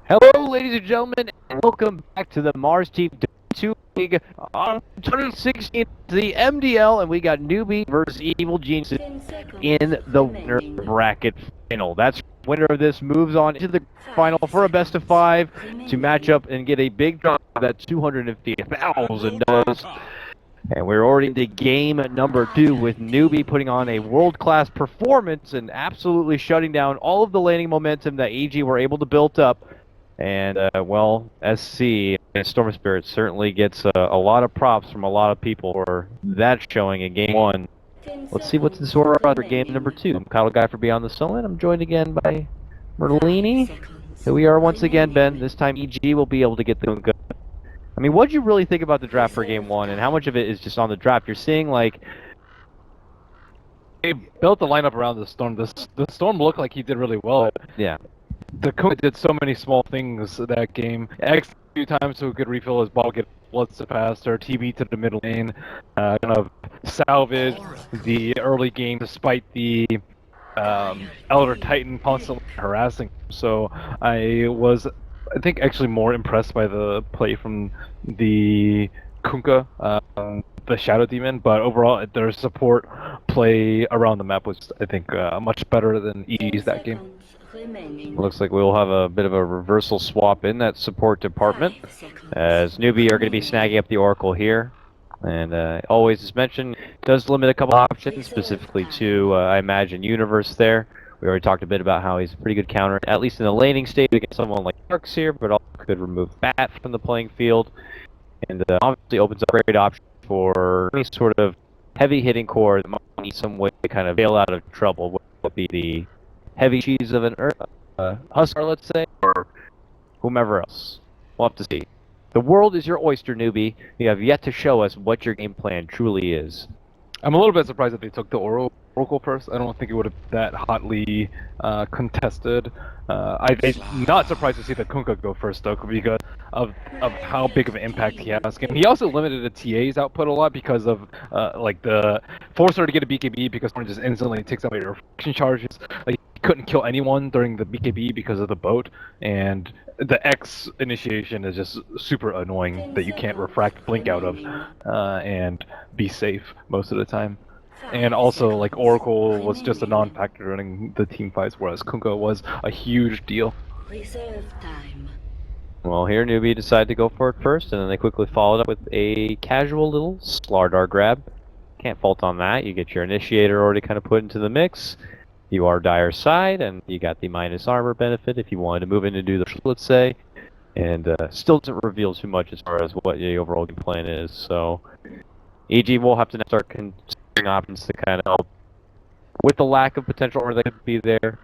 Hello, ladies and gentlemen, and welcome back to the Mars Team 2 League on 2016, the MDL, and we got Newbee versus Evil Geniuses in the winner bracket final. That's winner of this moves on into the final for a best of 5 to match up and get a big drop of that $250,000. And we're already into game number 2 with Newbee putting on a world-class performance and absolutely shutting down all of the laning momentum that EG were able to build up. And, well, SC and Storm Spirit certainly gets a lot of props from a lot of people for that showing in game 1. Let's see what's in store for game number 2. I'm Kyle Guy for Beyond the Soul, and I'm joined again by Merlini. Here we are once again, Ben. This time EG will be able to get the good. I mean, what did you really think about the draft for game 1, and how much of it is just on the draft? You're seeing, like... They built the lineup around the Storm. The Storm looked like he did really well. Yeah. The Kunkka did so many small things that game. X a few times so he could refill his bottle, get bloods faster, TB to the middle lane, kind of salvage the early game despite the Elder Titan constantly harassing him. So I think, actually more impressed by the play from the Kunkka, the Shadow Demon, but overall their support play around the map was, I think, much better than EG's that game. Looks like we'll have a bit of a reversal swap in that support department, as Newbee are going to be snagging up the Oracle here. And always, as mentioned, does limit a couple options, specifically to, I imagine, Universe there. We already talked a bit about how he's a pretty good counter, at least in the laning stage, against someone like Slark here, but also could remove Bat from the playing field. And obviously opens up a great option for any sort of heavy-hitting core that might need some way to kind of bail out of trouble, whether it be the heavy cheese of an Huskar, let's say, or whomever else. We'll have to see. The world is your oyster, Newbee. You have yet to show us what your game plan truly is. I'm a little bit surprised that they took the Oracle first. I don't think it would have that hotly contested. I'm not surprised to see the Kunkka go first, though, because of how big of an impact he has. And he also limited the TA's output a lot because of like the force her to get a BKB because someone just instantly takes out your reflection charges. Like, he couldn't kill anyone during the BKB because of the boat, and the X initiation is just super annoying that you can't refract blink out of and be safe most of the time. And also, like, Oracle was just a non-factor during the team fights, whereas Kunkka was a huge deal. Well, here Newbee decided to go for it first, and then they quickly followed up with a casual little Slardar grab. Can't fault on that. You get your initiator already kind of put into the mix. You are Dire's side, and you got the minus armor benefit if you wanted to move in and do the, let's say. And still doesn't reveal too much as far as what the overall game plan is. So, EG will have to now start considering options to kind of help with the lack of potential armor that could be there.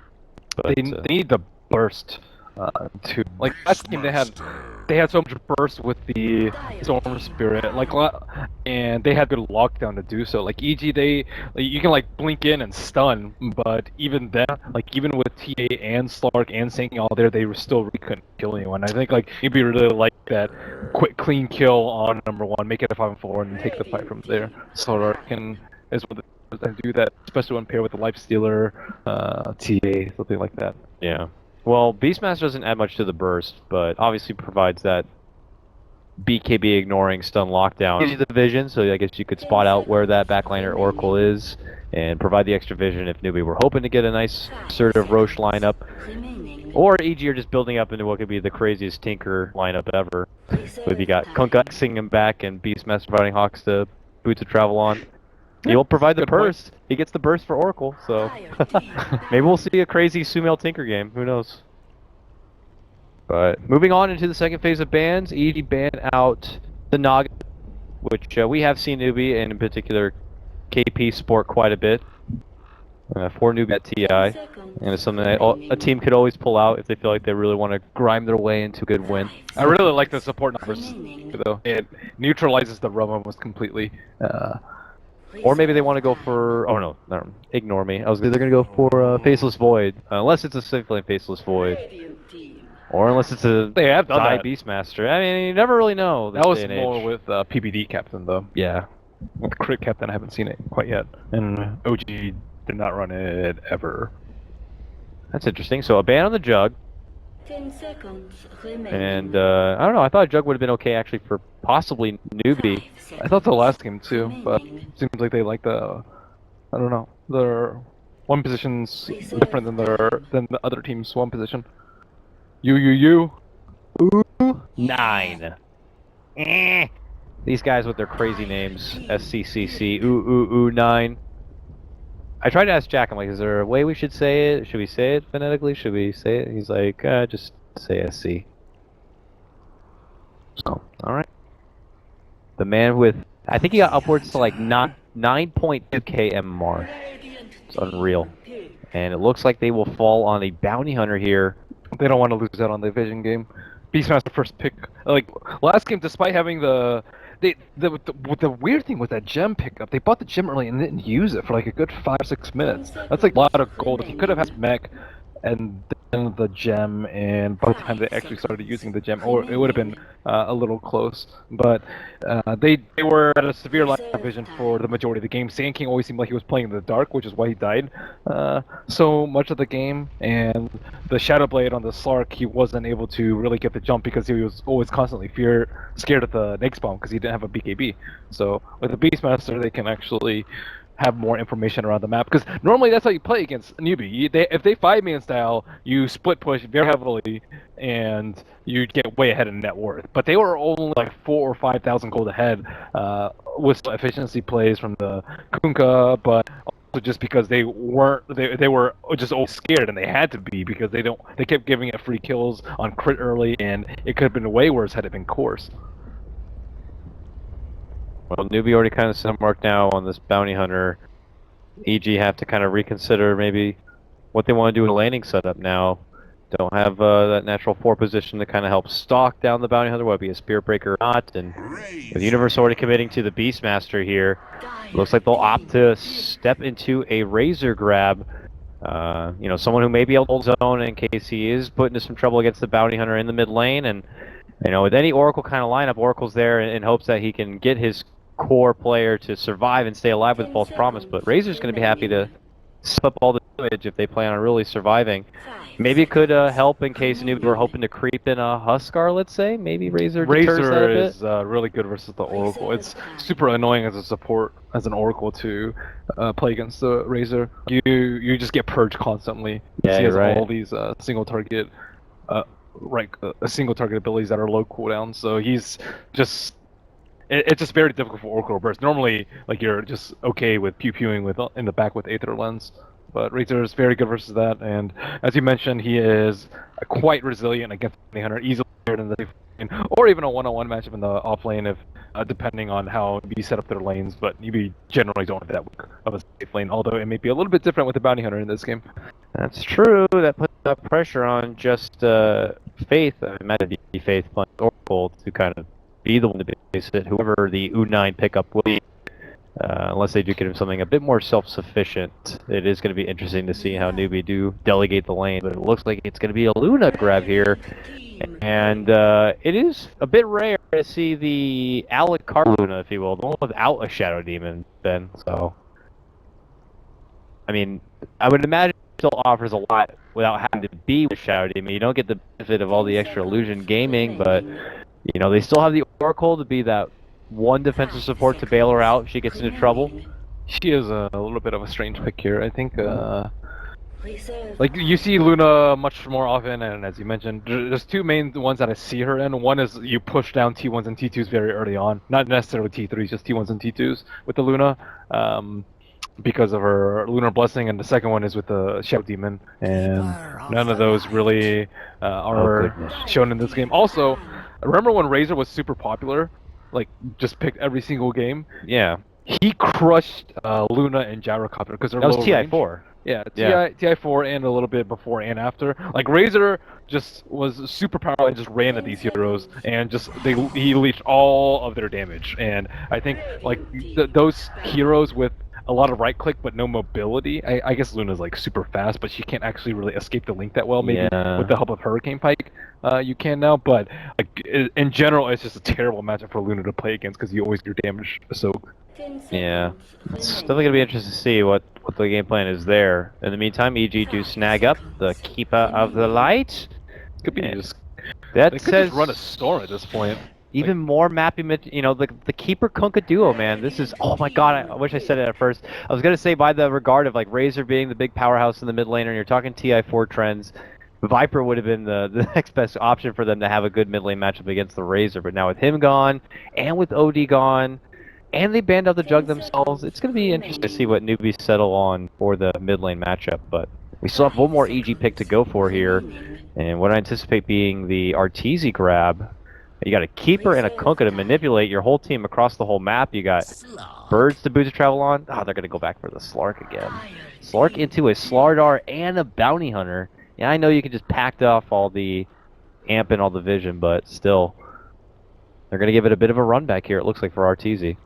But, they need the burst to, like, last game they had so much burst with the Storm Spirit, like, and they had good lockdown to do so. Like, EG, you can, like, blink in and stun, but even then, like, even with TA and Slark and Sinking all there, they were still couldn't kill anyone. I think, like, you'd be really like that quick clean kill on number 1, make it a 5-4, and then take the fight from there. Slark is what they do that, especially when paired with the Lifestealer, TA, something like that. Yeah. Well, Beastmaster doesn't add much to the burst, but obviously provides that BKB ignoring stun lockdown. Gives you the vision, so I guess you could spot out where that backliner Oracle is, and provide the extra vision if Newbee were hoping to get a nice assertive Roche lineup. Or EG are just building up into what could be the craziest Tinker lineup ever. With you got Kunkka Xing him back and Beastmaster providing Hawks to boots to travel on. He will provide the burst. He gets the burst for Oracle, so maybe we'll see a crazy Sumail Tinker game. Who knows? But moving on into the second phase of bans, EG banned out the Naga, which we have seen Newbee and in particular KP sport quite a bit. For Newbee at TI, and it's something that a team could always pull out if they feel like they really want to grind their way into a good win. I really like the support numbers, though. It neutralizes the roam almost completely. Or maybe they want to go for... Oh no, ignore me. They're going to go for Faceless Void. Unless it's a simply Faceless Void. Or unless it's a they have done Die that. Beastmaster. I mean, you never really know. That was more with PBD Captain, though. Yeah. With Crit Captain, I haven't seen it quite yet. And OG did not run it ever. That's interesting. So a ban on the Jug. 10 seconds remaining. And I don't know. I thought Jug would have been okay actually for possibly Newbee. 5 I thought the seconds last game too, but remaining. it seems like they like the, I don't know, their one position's different than the other team's one position. You. Ooh, 9. Eh. These guys with their crazy names, SCCC, ooh, 9. I tried to ask Jack, I'm like, is there a way we should say it? Should we say it phonetically? Should we say it? He's like, just say SC. So, alright. The man with, I think he got upwards to like 9.2k MMR. It's unreal. And it looks like they will fall on a bounty hunter here. They don't want to lose out on the vision game. Beastmaster first pick. Like last game, despite having the weird thing was that gem pickup. They bought the gem early and didn't use it for like a good 5-6 minutes. That's like a lot of gold. If he could have had mech and then the gem, and by the time they actually started using the gem, or it would have been a little close. But they were at a severe lack of vision for the majority of the game. Sand King always seemed like he was playing in the dark, which is why he died so much of the game. And the Shadow Blade on the Slark, he wasn't able to really get the jump because he was always constantly scared of the Next Bomb because he didn't have a BKB. So with the Beastmaster, they can actually have more information around the map, because normally that's how you play against Newbee. If they 5-man style, you split push very heavily and you get way ahead in net worth. But they were only like 4,000 or 5,000 gold ahead with efficiency plays from the Kunkka, but also just because they were just always scared, and they had to be, because they kept giving it free kills on crit early, and it could have been way worse had it been course. Well, Newbee already kind of set a mark now on this bounty hunter. EG have to kind of reconsider maybe what they want to do in a landing setup now. Don't have that natural 4 position to kind of help stalk down the bounty hunter, whether it be a spear breaker or not. And with Universe already committing to the Beastmaster here, looks like they'll opt to step into a Razor grab. You know, someone who may be able to hold zone in case he is put into some trouble against the bounty hunter in the mid lane. And you know, with any Oracle kind of lineup, Oracle's there in hopes that he can get his core player to survive and stay alive with False Promise, but Razor's going to be happy to step up all the damage if they plan on really surviving. Maybe it could help in case Newbee were hoping to creep in a Huskar, let's say. Maybe Razor deters that a bit. Is really good versus the Oracle. It's super annoying as a support, as an Oracle, to play against the Razor. You just get purged constantly. Yeah, he has right. all these single target abilities that are low cooldown, so he's just... It's just very difficult for Oracle burst. Normally, like, you're just okay with pew-pewing in the back with Aether Lens, but Razor is very good versus that. And as you mentioned, he is quite resilient against the hunter, easily than the safe lane, or even a one-on-one matchup in the off lane, if depending on how Newbee set up their lanes. But Newbee generally don't have that weak of a safe lane, although it may be a little bit different with the bounty hunter in this game. That's true. That puts that pressure on just Faith. I imagine Faith playing Oracle to kind of be the one to base it, whoever the U9 pickup will be, unless they do get him something a bit more self-sufficient. It is going to be interesting to see how Newbee do delegate the lane, but it looks like it's going to be a Luna grab here, and it is a bit rare to see the a la carte Luna, if you will, the one without a Shadow Demon, then, so... I mean, I would imagine it still offers a lot without having to be with Shadow Demon. You don't get the benefit of all the extra illusion gaming, but... You know, they still have the Oracle to be that one defensive support to bail her out if she gets into trouble. She is a little bit of a strange pick here. I think, like, you see Luna much more often, and as you mentioned, there's 2 main ones that I see her in. One is you push down T1s and T2s very early on. Not necessarily T3s, just T1s and T2s with the Luna. Because of her Lunar Blessing, and the second one is with the Shadow Demon, and none of those really are shown in this game. Also, remember when Razor was super popular, like just picked every single game? Yeah. He crushed Luna and Gyrocopter because they're low range. That was TI4. Yeah, TI4 and a little bit before and after. Like, Razor just was super powerful and just ran at these heroes, and he leached all of their damage. And I think, like, those heroes with a lot of right click but no mobility. I guess Luna's like super fast, but she can't actually really escape the link that well. Maybe with the help of Hurricane Pike, you can now. But like, in general, it's just a terrible matchup for Luna to play against because you always do damage soak. Yeah, it's definitely gonna be interesting to see what the game plan is there. In the meantime, EG do snag up the Keeper of the Light. Could be Yeah. just That they could says just run a storm at this point. even more mapping, the Keeper Kunkka duo, man. This is, oh my god, I wish I said it at first. I was gonna say by the regard of like Razor being the big powerhouse in the mid lane, and you're talking TI4 trends, Viper would have been the next best option for them to have a good mid lane matchup against the Razor. But now with him gone, and with OD gone, and they banned out the Jug themselves, it's gonna be interesting to see what Newbee settle on for the mid lane matchup. But we still have one more EG pick to go for here, and what I anticipate being the Arteezy grab. You got a Keeper and a Kunkka to manipulate your whole team across the whole map. You got birds to boot to travel on. Oh, they're going to go back for the Slark again. Slark into a Slardar and a Bounty Hunter. Yeah, I know you can just pack off all the amp and all the vision, but still. They're going to give it a bit of a run back here, it looks like, for Arteezy.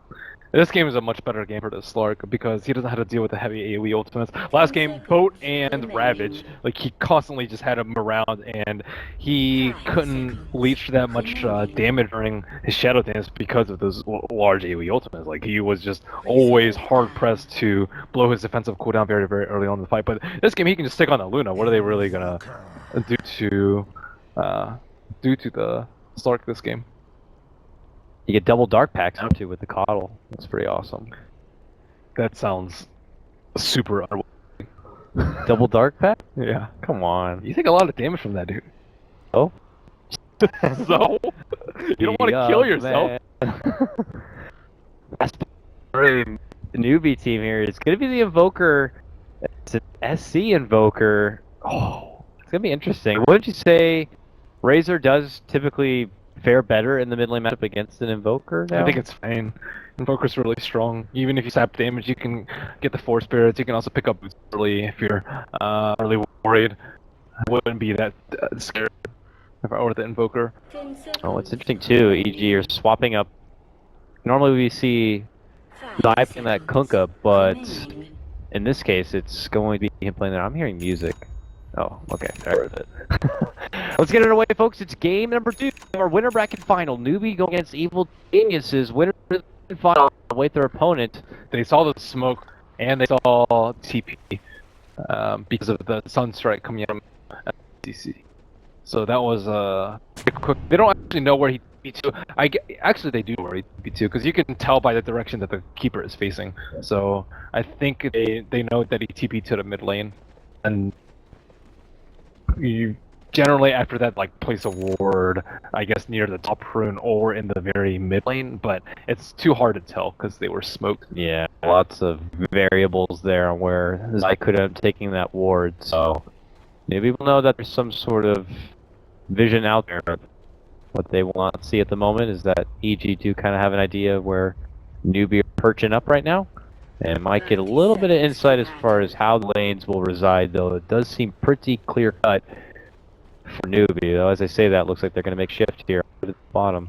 This game is a much better game for the Slark because he doesn't have to deal with the heavy AoE ultimates. Last game, Boat and Ravage, like he constantly just had him around, and he couldn't leech that much damage during his Shadow Dance because of those large AoE ultimates. Like he was just always hard pressed to blow his defensive cooldown very, very early on in the fight. But this game, he can just stick on the Luna. What are they really gonna do to the Slark this game? You get double dark packs now too with the Coddle. That's pretty awesome. That sounds super unwilling. Double dark pack? Yeah. Come on. You take a lot of damage from that, dude. Oh? So? You don't want to kill yourself. That's the Newbee team here. It's going to be the Invoker. It's an SC Invoker. Oh, it's going to be interesting. Wouldn't you say Razor does typically fare better in the mid lane matchup against an Invoker now? I think it's fine. Invoker's really strong. Even if you sap damage, you can get the 4 spirits. You can also pick up boots early if you're really worried. I wouldn't be that scared if I were the Invoker. Oh, it's interesting too. E.g., you're swapping up. Normally we see Zipe in that Kunkka, but in this case, it's going to be him playing there. I'm hearing music. Oh, okay. There it is. Let's get it away, folks. It's game number 2 of our winner bracket final. Newbee going against Evil Geniuses. Winner final with their opponent. They saw the smoke and they saw TP because of the Sunstrike coming out of DC. So that was quick. They don't actually know where he TP to. Actually, they do know where he TP to because you can tell by the direction that the Keeper is facing. So I think they know that he TP to the mid lane, and you generally after that like place a ward, I guess near the top rune or in the very mid lane, but it's too hard to tell because they were smoked. Yeah, lots of variables there on where I could have taken that ward, so maybe we'll know that there's some sort of vision out there. What they will not see at the moment is that EG do kind of have an idea of where Newbee are perching up right now, and might get a little bit of insight as far as how the lanes will reside, though it does seem pretty clear cut for Newbee. Though, as I say that, looks like they're going to make shift here at the bottom.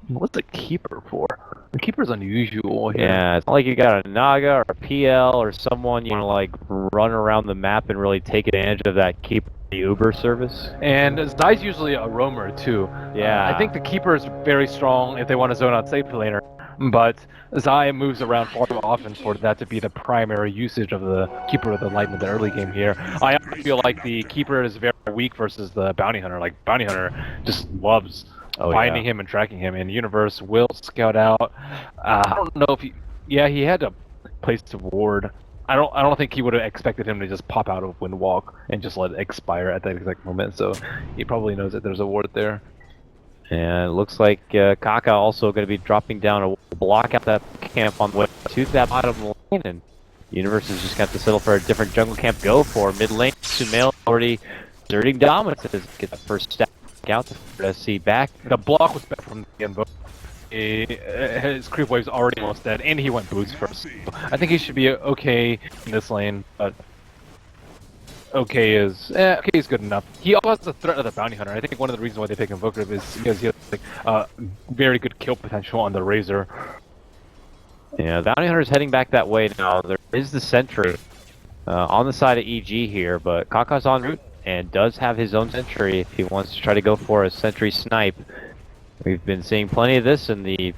What's the Keeper for? The Keeper's unusual here. Yeah, it's not like you got a Naga or a PL or someone you want to like run around the map and really take advantage of that Keeper Uber service. And Zai's usually a roamer too. Yeah. I think the Keeper is very strong if they want to zone out safe laner, but Zai moves around far too often for that to be the primary usage of the Keeper of the Light in the early game here. I feel like the Keeper is very weak versus the Bounty Hunter. Like, Bounty Hunter just loves finding him and tracking him, and Universe will scout out. I don't know if he had to place a ward. I don't think he would have expected him to just pop out of Windwalk and just let it expire at that exact moment, so he probably knows that there's a ward there. And it looks like Kaka also going to be dropping down a block out that camp on the way to that bottom lane, and Universe has just got to settle for a different jungle camp go for mid lane. Sumail already exerting dominance to get the first step out to SC back. The block was back from the Invoker. His creep wave's already almost dead, and he went boots first. So I think he should be okay in this lane, but okay is good enough. He also has the threat of the Bounty Hunter. I think one of the reasons why they pick Invoker is because he has like very good kill potential on the Razor. Yeah, the Bounty Hunter's heading back that way now. There is the sentry on the side of EG here, but Kaka's en route and does have his own sentry if he wants to try to go for a sentry snipe. We've been seeing plenty of this in the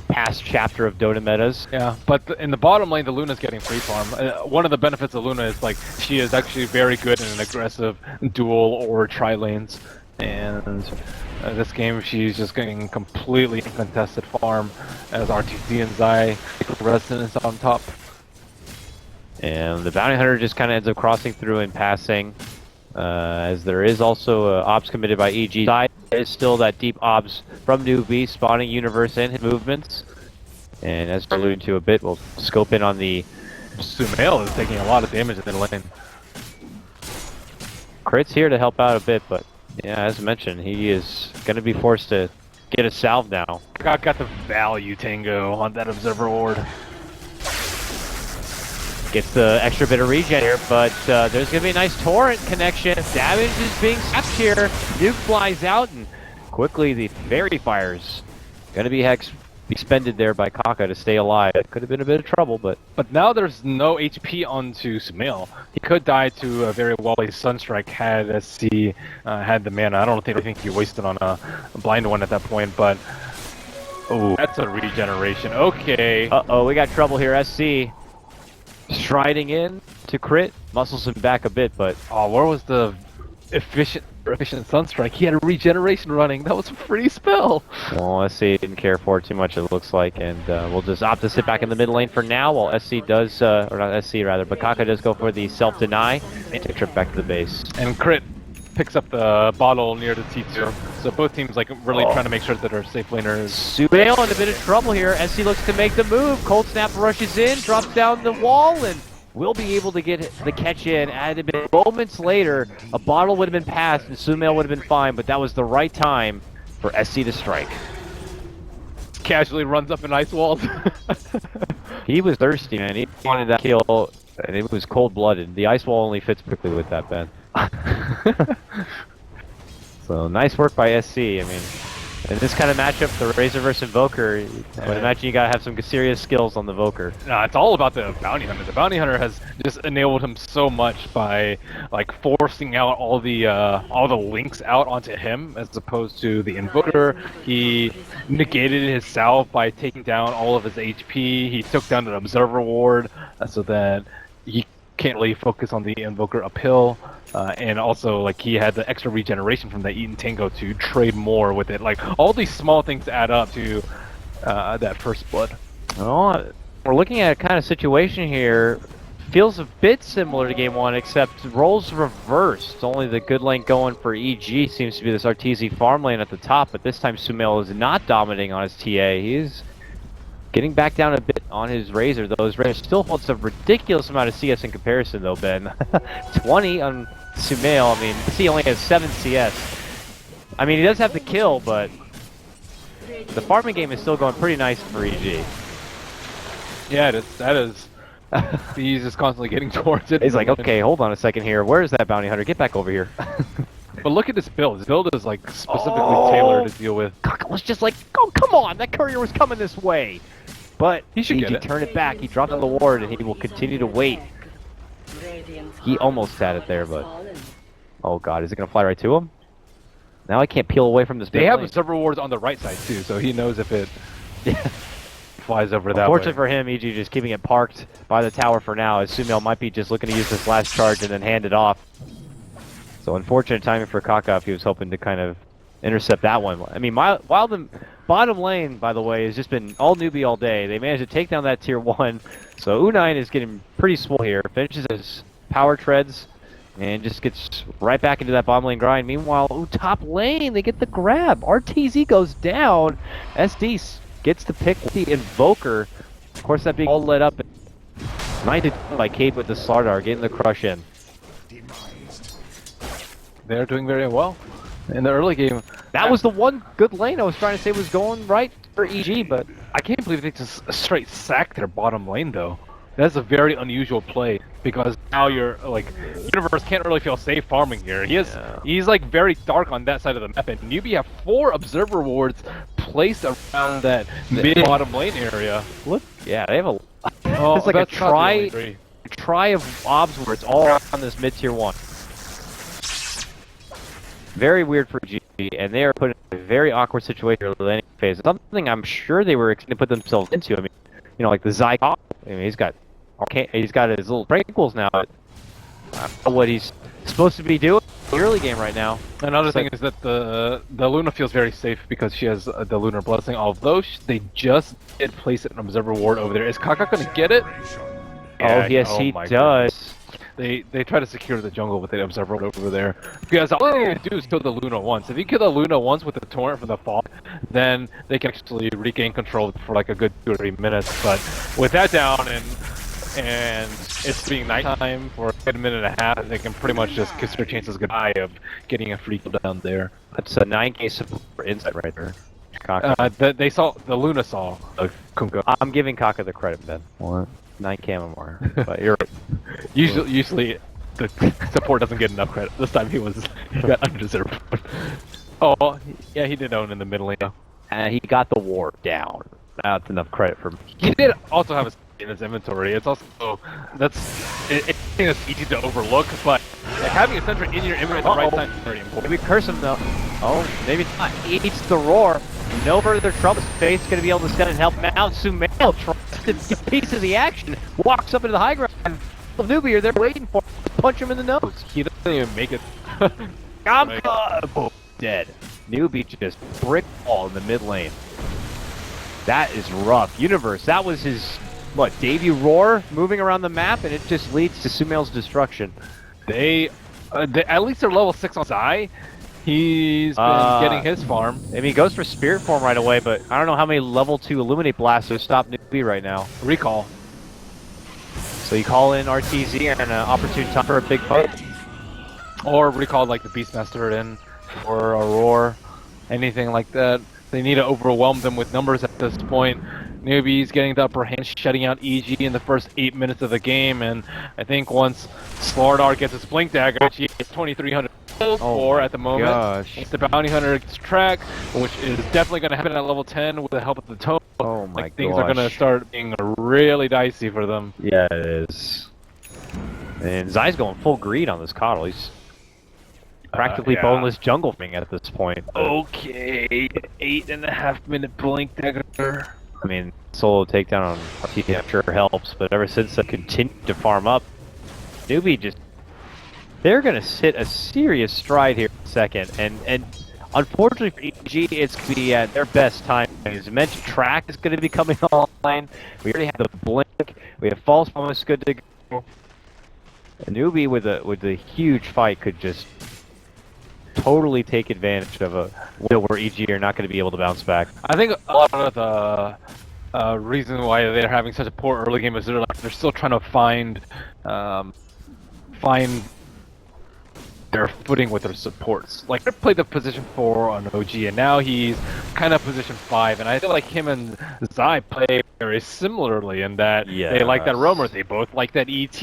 past chapter of Dota metas. Yeah, but in the bottom lane, the Luna's getting free farm. One of the benefits of Luna is like she is actually very good in an aggressive dual or tri lanes. And this game, she's just getting completely uncontested farm as RTZ and Zai take resonance on top. And the bounty hunter just kind of ends up crossing through and passing, as there is also ops committed by EG. Side is still that deep ops from Newbee, spawning universe and his movements. And as we're alluding to a bit, we'll scope in on the... Sumail is taking a lot of damage in the lane. Crit's here to help out a bit, but yeah, as mentioned, he is going to be forced to get a salve now. Got the value tango on that observer ward. Gets the extra bit of regen here, but there's going to be a nice torrent connection. Damage is being snapped here. Nuke flies out, and quickly the fairy fires going to be expended there by Kaka to stay alive. It could have been a bit of trouble, but now there's no HP onto Sumail. He could die to a very well-placed Sunstrike had SC had the mana. I don't think he wasted on a blind one at that point, but oh, that's a regeneration. Okay. Uh-oh, we got trouble here. SC striding in to crit, muscles him back a bit, but oh, where was the efficient Sunstrike? He had a regeneration running. That was a free spell. well, SC didn't care for it too much, it looks like, and we'll just opt to sit back in the mid lane for now while SC does, or not SC rather, but Kaka does go for the self-deny and take a trip back to the base. And crit picks up the bottle near the T2. So both teams like really trying to make sure that our safe laners. Sumail in a bit of trouble here. SC looks to make the move. Cold Snap rushes in, drops down the wall, and will be able to get the catch in. Had it been moments later, a bottle would have been passed and Sumail would have been fine, but that was the right time for SC to strike. Casually runs up in ice walls. He was thirsty, man. He wanted that kill, and it was cold-blooded. The ice wall only fits quickly with that, Ben. So nice work by SC. I mean, in this kind of matchup, the Razor versus Invoker, I would imagine you gotta have some serious skills on the Invoker. No, it's all about the bounty hunter. The bounty hunter has just enabled him so much by like forcing out all the links out onto him, as opposed to the Invoker. He negated his salve by taking down all of his HP. He took down an observer ward, so that he can't really focus on the Invoker uphill. And also, like, he had the extra regeneration from that Eaten Tango to trade more with it. Like, all these small things add up to that first blood. Well, we're looking at a kind of situation here. Feels a bit similar to Game 1, except roles reversed. Only the good lane going for EG seems to be this RTZ farm lane at the top, but this time Sumail is not dominating on his TA. He's getting back down a bit on his Razor, though. His Razor still holds a ridiculous amount of CS in comparison, though, Ben. 20 on Sumail. I mean, he only has 7 CS. I mean, he does have the kill, but the farming game is still going pretty nice for EG. Yeah, that is. He's just constantly getting towards it. He's like, okay, hold on a second here. Where is that bounty hunter? Get back over here. But look at this build. His build is like specifically tailored to deal with. Kaka was just like, oh, come on, that courier was coming this way. But he should get it. Turn it back. He dropped on the ward, and he will continue to wait. He almost had it there, but oh god, is it gonna fly right to him? Now I can't peel away from this. They have observer wards on the right side too, so he knows if it flies over that way. Unfortunately for him, EG just keeping it parked by the tower for now, as Sumail might be just looking to use this last charge and then hand it off. So unfortunate timing for Kaka if he was hoping to kind of intercept that one. I mean, while the bottom lane, by the way, has just been all Newbee all day, they managed to take down that tier 1. So U9 is getting pretty swole here, finishes his power treads, and just gets right back into that bottom lane grind. Meanwhile, top lane, they get the grab. RTZ goes down. SD gets the pick with the Invoker. Of course, that being all lit up. 9 by Cape with the Slardar, getting the crush in. They're doing very well. In the early game, that was the one good lane I was trying to say was going right for EG, but I can't believe they just straight sacked their bottom lane though. That's a very unusual play because now you're like Universe can't really feel safe farming here. He's like very dark on that side of the map, and Newbee have 4 observer wards placed around that mid bottom lane area. Look, yeah, they have a. Oh, it's like a try of obs where it's all on this mid tier 1. Very weird for G, and they are put in a very awkward situation in the laning phase. Something I'm sure they were going to put themselves into. I mean, you know, like the Zy. I mean, he's got his little tranquils now. I don't know what he's supposed to be doing. early game right now. Another thing is that the Luna feels very safe because she has the Lunar Blessing, although they just did place an Observer Ward over there. Is Kaka gonna get it? Oh, yes, he does. They try to secure the jungle with the Observer over there. Because all they need to do is kill the Luna once. If you kill the Luna once with the Torrent from the fog, then they can actually regain control for like a good 2 or 3 minutes. But with that down and it's being nighttime for a minute and a half, they can pretty much just kiss their chances goodbye of getting a free kill down there. That's a 9k support for insight right there. Kaka. They saw the Luna saw Kunkka. I'm giving Kaka the credit then. What? 9k more. But you're right. Usually the support doesn't get enough credit. This time he got undeserved. Oh yeah, he did own in the middle lane. And he got the ward down. That's enough credit for me. He did also have a in his inventory. It's also it's easy to overlook, but like, having a sentry in your inventory at the right time is very important. Maybe curse him though. Oh, maybe not. He eats the roar. No further trouble. Fate's gonna be able to stand and help him out. Sumail tries to get a piece of the action. Walks up into the high ground. Newbee are there waiting for him to punch him in the nose. He doesn't even make it. I'm dead. Newbee just brick ball in the mid lane. That is rough. Universe, that was his debut roar moving around the map, and it just leads to Sumail's destruction. They at least they're level 6 on Zai. He's been getting his farm. I mean, he goes for Spirit Form right away, but I don't know how many level 2 Illuminate Blasters stop Newbee right now. Recall. So you call in RTZ and an opportune time for a big fight. Or recall like the Beastmaster in for a roar. Anything like that. They need to overwhelm them with numbers at this point. Newbee's getting the upper hand, shutting out EG in the first 8 minutes of the game, and I think once Slark gets his Blink Dagger, which he has 2,300 for at the moment. Gosh. The Bounty Hunter gets track, which is definitely going to happen at level 10 with the help of the tome. Oh my gosh. Things are going to start being really dicey for them. Yeah, it is. And Zai's going full greed on this Kardel. He's practically boneless jungle thing at this point. Okay, 8.5 minute Blink Dagger. I mean, solo takedown on RTZ I'm sure helps, but ever since they continued to farm up, Newbee just... They're going to sit a serious stride here in a second, and unfortunately for EG, it's going to be at their best time. As I mentioned, Track is going to be coming online. We already have the Blink. We have False Promise good to go. And Newbee with a huge fight could just totally take advantage of a window where EG are not going to be able to bounce back. I think a lot of the reason why they're having such a poor early game is they're still trying to find their footing with their supports. Like they played the position 4 on OG, and now he's kind of position 5, and I feel like him and Zai play very similarly in that they like that roamer, they both like that ET.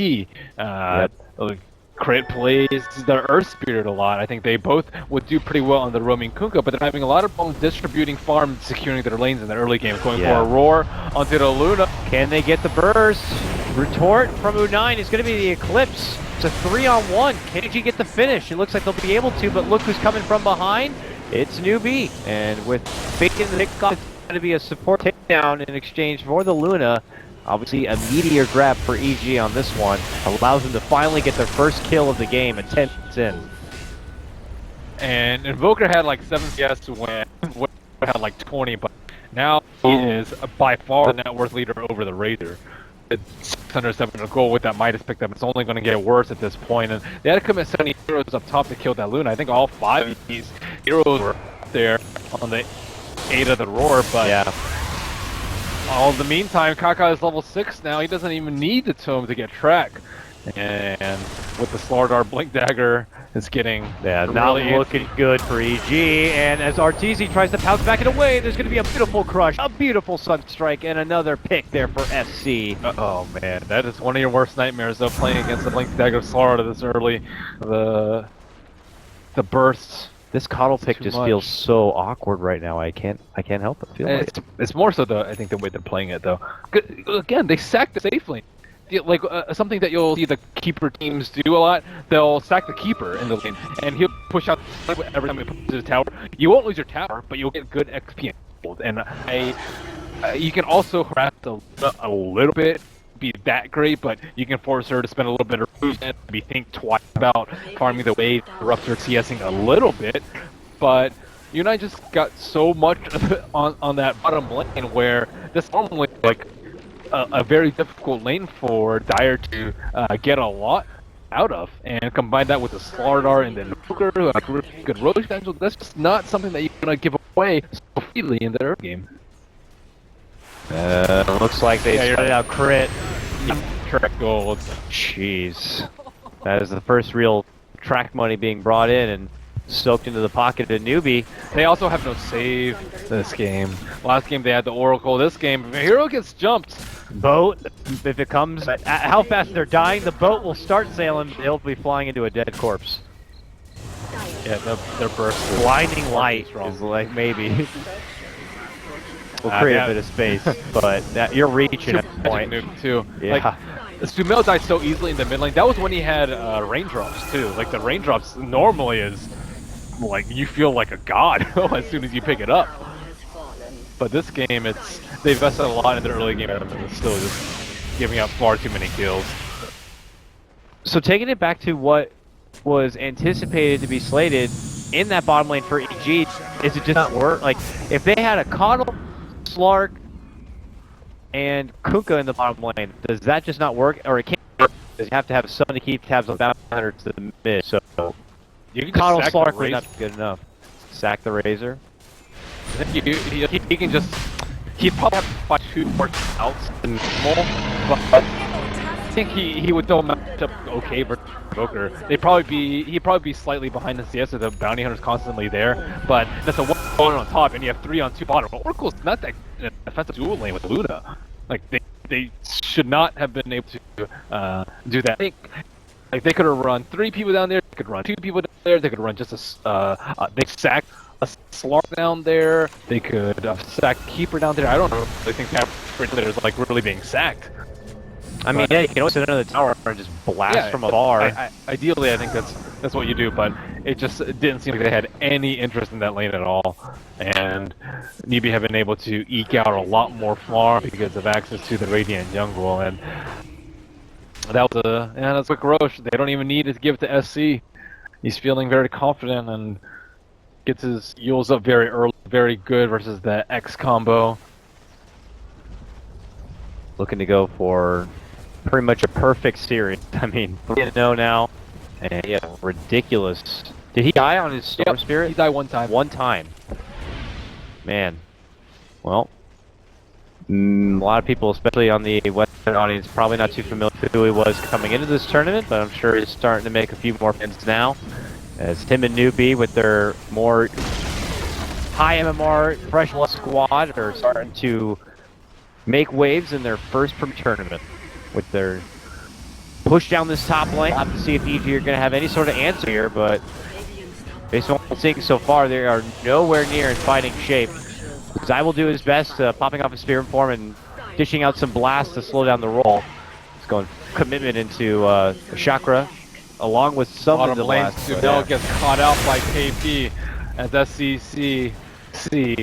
Crit plays the Earth Spirit a lot. I think they both would do pretty well on the roaming Kunkka, but they're having a lot of problems distributing farm, securing their lanes in the early game. Going for a roar onto the Luna. Can they get the burst? Retort from U9 is going to be the Eclipse. It's a 3-on-1. Can EG get the finish? It looks like they'll be able to, but look who's coming from behind. It's Newbee. And with Fake in the kickoff, it's going to be a support takedown in exchange for the Luna. Obviously, a meteor grab for EG on this one allows them to finally get their first kill of the game at 10 minutes in. And Invoker had like 7 CS when had like 20, but now he is by far the net worth leader over the Raider. It's 607 goal with that Midas picked up. It's only going to get worse at this point, and they had to commit 70 heroes up top to kill that Luna. I think all 5 of these heroes were up there on the 8 of the roar, but all in the meantime, Kaka is level 6 now. He doesn't even need the tome to get track. And with the Slardar Blink Dagger, it's getting not looking good for EG. And as RTZ tries to pounce back and away, there's going to be a beautiful crush, a beautiful Sunstrike, and another pick there for SC. Oh man, that is one of your worst nightmares though, playing against the Blink Dagger Slardar this early. The bursts. This Kardel pick just feels so awkward right now. I can't help but feel like it's more so I think the way they're playing it though. Again, they sack the safe lane. Like something that you'll see the keeper teams do a lot. They'll sack the keeper in the lane, and he'll push out every time he pushes his tower. You won't lose your tower, but you'll get good XP. And you can also harass a little bit be that great, but you can force her to spend a little bit of movement, maybe think twice about farming the wave, interrupt her CSing a little bit, but you and I just got so much on that bottom lane where this normally like a very difficult lane for Dire to get a lot out of, and combine that with the Slark and the Invoker, like really good road potential. That's just not something that you're gonna give away so freely in the early game. Looks like they started out crit. Track gold. Jeez. That is the first real track money being brought in and soaked into the pocket of Newbee. They also have no save this game. Last game they had the Oracle. This game, if a hero gets jumped, Boat, if it comes, at how fast they're dying, the boat will start sailing. They'll be flying into a dead corpse. yeah, their burst. Blinding light is like maybe. We'll create a bit of space, but you're reaching at the point. Too. Yeah. Like, Sumail died so easily in the mid lane. That was when he had raindrops too. Like the raindrops normally is like you feel like a god as soon as you pick it up. But this game, they've invested a lot in the early game, and it's still just giving up far too many kills. So taking it back to what was anticipated to be slated in that bottom lane for EG, is it just not work? Like if they had a Kardel, Slark, and Kunkka in the bottom lane, does that just not work? Or it can't work because you have to have someone to keep tabs on bounty to the mid. So You can Kardel, just Slark would not be good enough. Sack the Razor. I think he can just. He'd probably have to fight 2 more outs than normal, but I think he would still match up okay versus Invoker. He'd probably be slightly behind the CS with the bounty hunters constantly there, but that's a 1 on top and you have 3 on 2 bottom. Oracle's not that in an offensive dual lane with Luna. Like they should not have been able to do that. I think like they could have run 3 people down there, they could run 2 people down there, they could run just they sack a Slark down there, they could sack Keeper down there. I don't know. I think that is like really being sacked. I mean, yeah, you can always sit under the tower and just blast from afar. Ideally, I think that's what you do, but it just didn't seem like they had any interest in that lane at all. And Newbee have been able to eke out a lot more farm because of access to the Radiant jungle, and that was that's quick Roche. They don't even need to give it to SC. He's feeling very confident and gets his Yules up very early, very good versus the X combo. Looking to go for pretty much a perfect series. I mean, 3-0 now, and yeah, ridiculous. Did he die on his Storm Spirit? He died 1 time. 1 time. Man. Well, a lot of people, especially on the Western audience, probably not too familiar with who he was coming into this tournament, but I'm sure he's starting to make a few more friends now. As Tim and Newbee, with their more high MMR fresh blood squad, are starting to make waves in their first Premier tournament with their push down this top lane. We'll have to see if EG are going to have any sort of answer here, but based on what I'm seeing so far, they are nowhere near in fighting shape. Zai will do his best, popping off his spear form and dishing out some blasts to slow down the roll. He's going commitment into Chakra, along with some of the lane. blasts. Kardel gets caught out by KP as SCC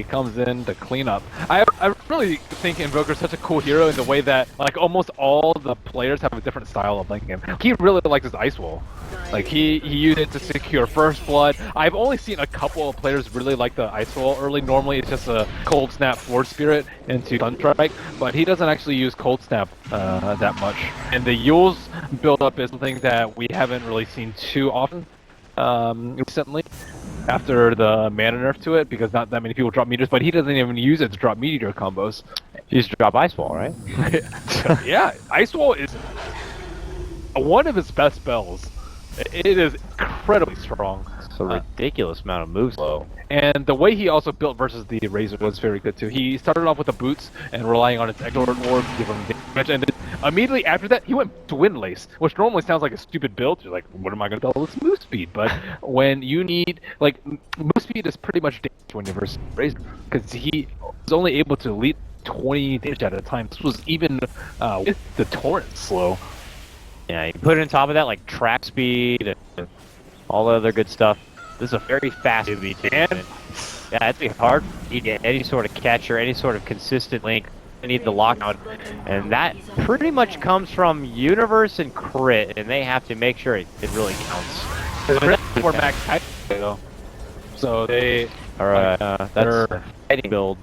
comes in to clean up. I really think Invoker's such a cool hero in the way that like almost all the players have a different style of playing him. He really likes his Ice Wall. Like he used it to secure first blood. I've only seen a couple of players really like the Ice Wall early. Normally it's just a Cold Snap Force Spirit into Sunstrike, but he doesn't actually use Cold Snap that much. And the Yules build up is something that we haven't really seen too often recently, after the mana nerf to it, because not that many people drop meters, but he doesn't even use it to drop meteor combos. He used to drop Ice Wall, right? Yeah, Ice Wall is one of his best spells. It is incredibly strong. It's a ridiculous amount of moves though. And the way he also built versus the Razor was very good too. He started off with the boots and relying on its Exort Orb to give him damage, and then immediately after that he went to Windlace, which normally sounds like a stupid build. You're like, what am I going to double this move speed? But when you need, like, move speed is pretty much damage when you're versus Razor, because he was only able to lead 20 damage at a time. This was even with the Torrent slow. Yeah, you put it on top of that, like track speed and all the other good stuff. This is a very fast Newbee, and yeah, it's hard to get any sort of catch or any sort of consistent link need the lockdown, and that pretty much comes from Universe and Crit, and they have to make sure it really counts. For max height, though. So they are that's a fighting build,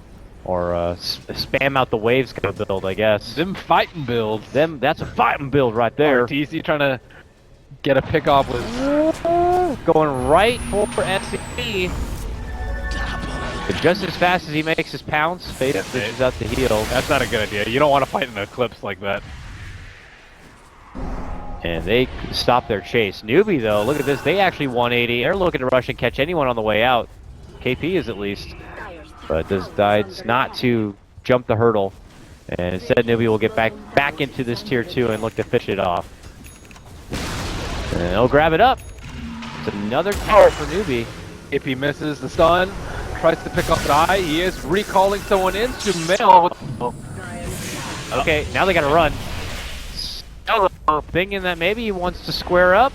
or spam out the waves kind of build, I guess. Them fighting builds. That's a fighting build right there. TC trying to get a pick off with going right for SCP. But just as fast as he makes his pounce, Faceless pushes out the heal. That's not a good idea. You don't want to fight in an eclipse like that. And they stop their chase. Newbee, though, look at this. They actually 180. They're looking to rush and catch anyone on the way out. KP is at least. But decides not to jump the hurdle. And instead, Newbee will get back into this tier 2 and look to fish it off. And he'll grab it up. It's another tower for Newbee. If he misses the stun, tries to pick up an eye, he is recalling someone into mail. Okay, now they gotta run. Thinking that maybe he wants to square up.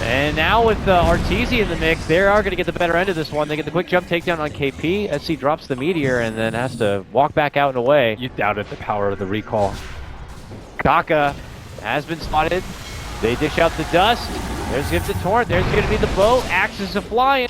And now with Arteezy in the mix, they are going to get the better end of this one. They get the quick jump takedown on KP. SC drops the meteor and then has to walk back out and away. You doubted the power of the recall. Kaka has been spotted. They dish out the dust. There's going to be the torrent. There's going to be the bow. Axes are flying.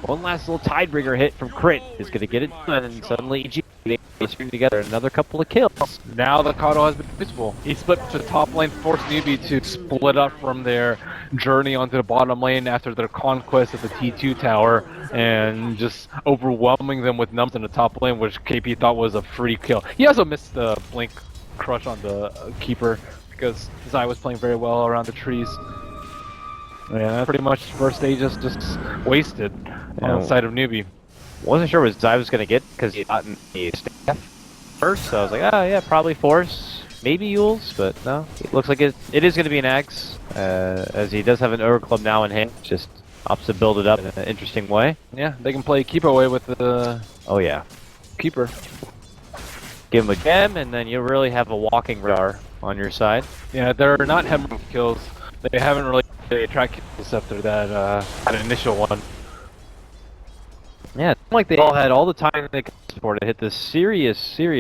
One last little Tidebringer hit from Crit is going to get it done, and suddenly EG they string together another couple of kills. Now the Kardel has been visible. He split to the top lane, forced Newbee to split up from their journey onto the bottom lane after their conquest of the T2 tower, and just overwhelming them with numbs in the top lane, which KP thought was a free kill. He also missed the blink crush on the keeper because Zai was playing very well around the trees. Yeah, pretty much first stage just wasted outside of Newbie. Wasn't sure what Zai was going to get because he got in the staff first, so I was like, oh yeah, probably Force, maybe Yules, but no, it looks like it is going to be an Axe, as he does have an Ogre Club now in hand, just opts to build it up in an interesting way. Yeah, they can play keep away with the keeper. Give him a gem, and then you really have a walking radar on your side. Yeah, they're not hemorrhage kills. They haven't really attracted kills after that initial one. Yeah, it's like they all had all the time they could for to hit this serious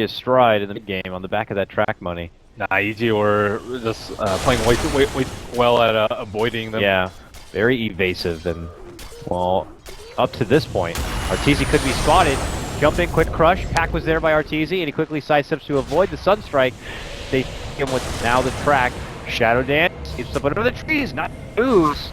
stride in the mid-game on the back of that track money. Nah, EG were just playing way well at avoiding them. Yeah, very evasive, and, well, up to this point, Arteezy could be spotted. Jump in, quick crush. Pack was there by Arteezy, and he quickly sidesteps to avoid the Sunstrike. They hit him with now the track. Shadow Dance keeps up under the trees, not ooze.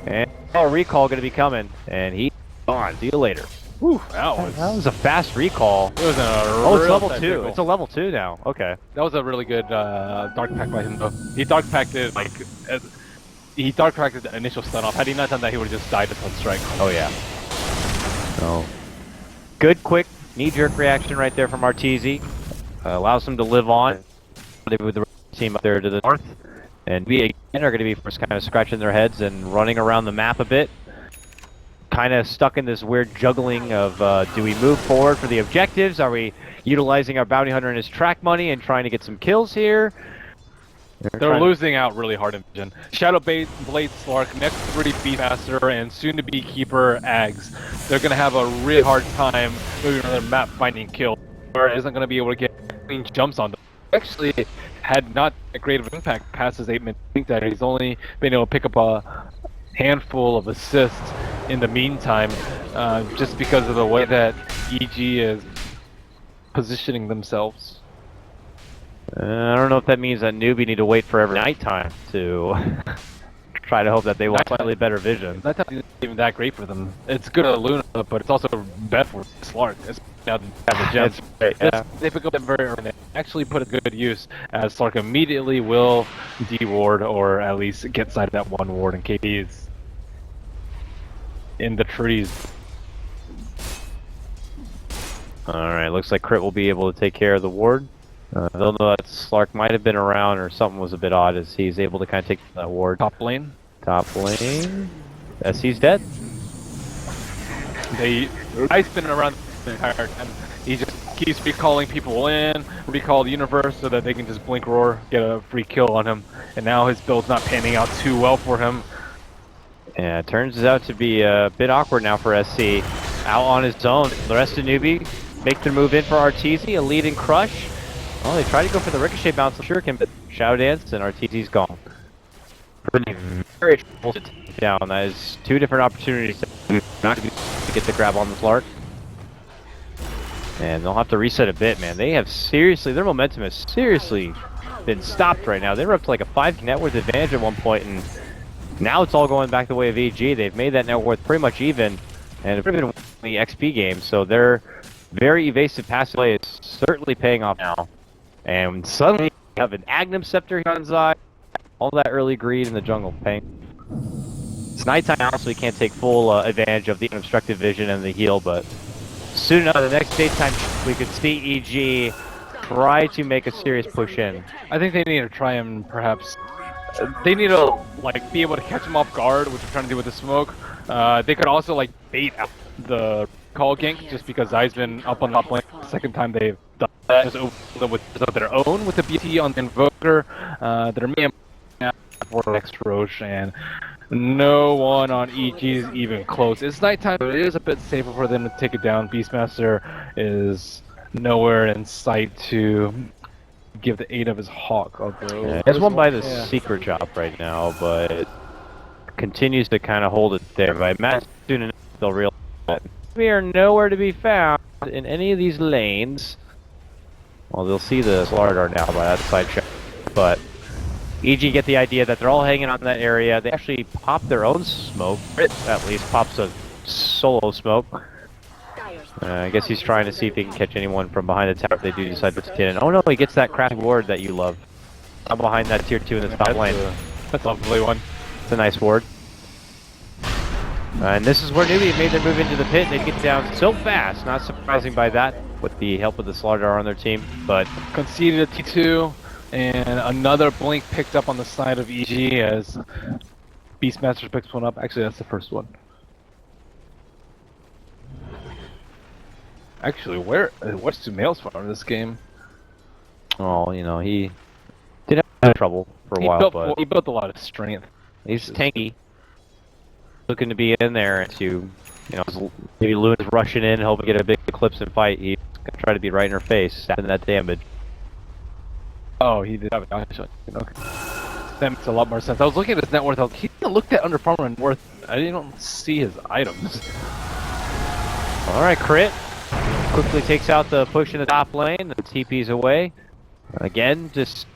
And a recall going to be coming, and he's gone. See you later. Whew, that was a fast recall. It was it's level 2. Recall. It's a level 2 now. Okay. That was a really good dark pack by him, though. He dark packed it like he dark packed the initial stun off. Had he not done that, he would have just died to Sunstrike. Oh yeah. Oh. Good, quick, knee-jerk reaction right there from Arteezy. Allows him to live on. With the team up there to the north, and we again are going to be first kind of scratching their heads and running around the map a bit. Kind of stuck in this weird juggling of do we move forward for the objectives? Are we utilizing our bounty hunter and his track money and trying to get some kills here? They're losing out really hard in vision. Shadow Blade Slark, next 3 Beastmaster, and soon to be Keeper Ags. They're going to have a really hard time moving around their map finding kills, or isn't going to be able to get clean jumps on them. Actually had not a great of impact past his 8-minute blink that he's only been able to pick up a handful of assists in the meantime, just because of the way that EG is positioning themselves. I don't know if that means that Newbee need to wait for every nighttime to try to hope that they will have slightly better vision. Nighttime isn't even that great for them. It's good at Luna, but it's also bad for Slark. Now they have the gems. Yeah. They pick up them very early. They actually put a good use, as Slark immediately will de-ward, or at least get side of that one ward, and KP is in the trees. Alright, looks like Crit will be able to take care of the ward. They'll know that Slark might have been around, or something was a bit odd as he's able to kind of take that ward. Top lane. Top lane. SC's dead. I's been around the entire time. He just keeps recalling people in, recall the universe so that they can just blink roar, get a free kill on him. And now his build's not panning out too well for him. Yeah, it turns out to be a bit awkward now for SC. Out on his own. The rest of Newbee make their move in for Arteezy, a lead and crush. Well, they try to go for the ricochet bounce of Shuriken, but Shadow Dance and Arteezy's gone. Very trouble to take down. That is two different opportunities not to get the grab on the Slark. And they'll have to reset a bit, man. They have seriously, their momentum has seriously been stopped right now. They were up to like a 5 net worth advantage at one point, and now it's all going back the way of EG. They've made that net worth pretty much even, and it's been winning the XP game, so their very evasive passive play is certainly paying off now. And suddenly you have an Agnum Scepter here on Zai, all that early greed in the jungle paying. It's nighttime now, so we can't take full advantage of the unobstructed vision and the heal, but soon enough, the next daytime we could see EG try to make a serious push in. I think they need to try and perhaps... They need to like be able to catch him off guard, which they're trying to do with the smoke. They could also like bait out the call gank, just because Zai's been up on top lane. The second time they've done that, just over them with their own with the BT on the Invoker. Their main for the next Roche, and no one on EG is even close. It's nighttime, but it is a bit safer for them to take it down. Beastmaster is nowhere in sight to give the aid of his hawk. Although yeah, it's won by the secret job right now, but continues to kind of hold it there. But I imagine soon enough they'll realize that we are nowhere to be found in any of these lanes. Well, they'll see the Slardar now by that side shot, but EG get the idea that they're all hanging on that area. They actually pop their own smoke. At least pops a solo smoke. I guess he's trying to see if he can catch anyone from behind the tower if they do decide to get in. Oh no, he gets that crafting ward that you love. I'm behind that tier 2 in the top lane. That's a lovely one. It's a nice ward. And this is where Newbee made their move into the pit. They get down so fast, not surprising by that, with the help of the Slardar on their team. But conceded a T2, and another blink picked up on the side of EG as Beastmaster picks one up. Actually, that's the first one. Actually, what's Sumail's farm in this game? Oh, you know, he did have trouble for a while, but he built a lot of strength. He's tanky. Looking to be in there to, you know, maybe Luna's rushing in, hoping to get a big eclipse and fight. He's gonna try to be right in her face, stabbing that damage. Oh, he did have a dodge shot. Okay. That makes a lot more sense. I was looking at his net worth. He looked at under farmer and worth. I didn't see his items. All right, crit. Quickly takes out the push in the top lane. The TP's away. Again, just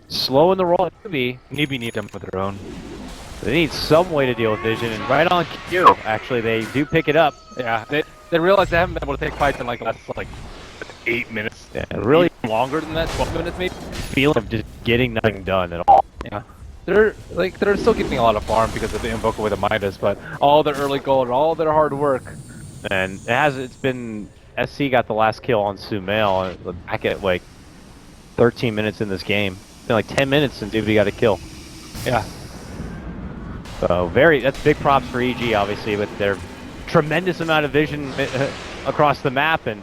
slowing the roll. Newbee need them with their own. They need some way to deal with vision, and right on cue. Actually, they do pick it up. Yeah, they realize they haven't been able to take fights in like the last 8 minutes. Yeah, really longer than that, 12 minutes maybe. Feeling of just getting nothing done at all. Yeah, they're still getting a lot of farm because of the Invoker with the Midas, but all their early gold, all their hard work, and it's been SC got the last kill on Sumail back at like 13 minutes in this game. It's been like 10 minutes since Newbee got a kill. Yeah. So that's big props for EG, obviously, with their tremendous amount of vision across the map and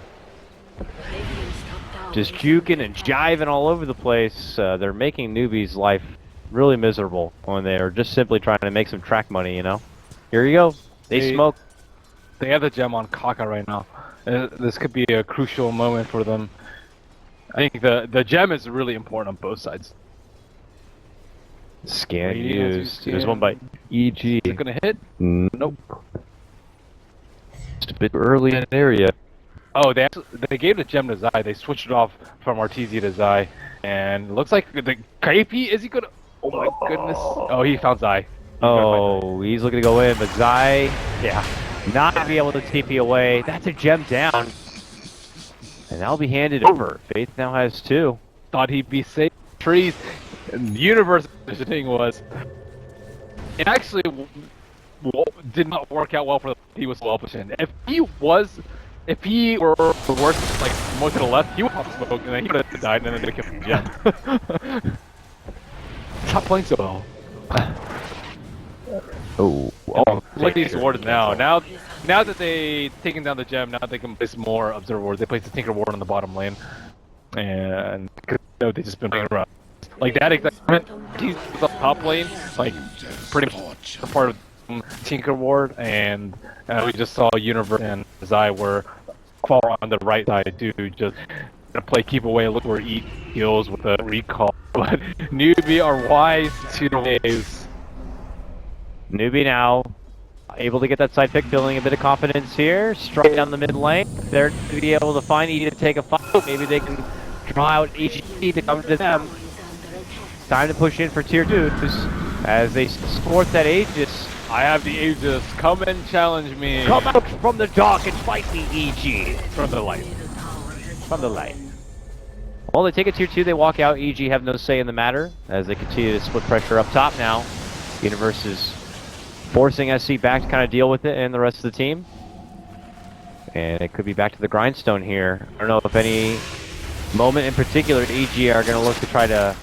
just juking and jiving all over the place. They're making Newbee's life really miserable when they're just simply trying to make some track money, you know? Here you go. They smoke. They have the gem on Kaka right now. This could be a crucial moment for them. I think the gem is really important on both sides. Scan used. There's one by EG. Is it gonna hit? Nope. Just a bit early in the area. Oh, they gave the gem to Zai. They switched it off from Arteezy to Zai, and it looks like the KP is he gonna? Oh my goodness! Oh, he found Zai. He's looking to go in, but Zai, yeah, not gonna be able to TP away. That's a gem down, and that'll be handed over. Faith now has 2. Thought he'd be safe. Trees. And the universe positioning was. It actually did not work out well for him. He was well positioned. If he were worse, like more to the left, he would have smoked and then he would have died and then they would have killed the gem. Stop playing so well. Look at these wards now. Now that they taken down the gem, now they can place more observer wards. They place the Tinker Ward on the bottom lane, and they've just been playing around. Like that exact he's the top lane, like pretty much a part of Tinker Ward, and we just saw Universe and Zai were far on the right side too. Just gonna play keep away, look where he heals with a recall. But Newbee are wise to ways. Newbee now able to get that side pick, feeling a bit of confidence here. Straight down the mid lane. They're to be able to find EG to take a fight. Maybe they can draw out EG to come to them. Time to push in for tier 2s as they sport that Aegis. I have the Aegis. Come and challenge me. Come out from the dark and fight me, EG. From the light. From the light. Well, they take a tier 2, they walk out. EG have no say in the matter as they continue to split pressure up top now. Universe is forcing SC back to kind of deal with it and the rest of the team. And it could be back to the grindstone here. I don't know if any moment in particular EG are going to look to try to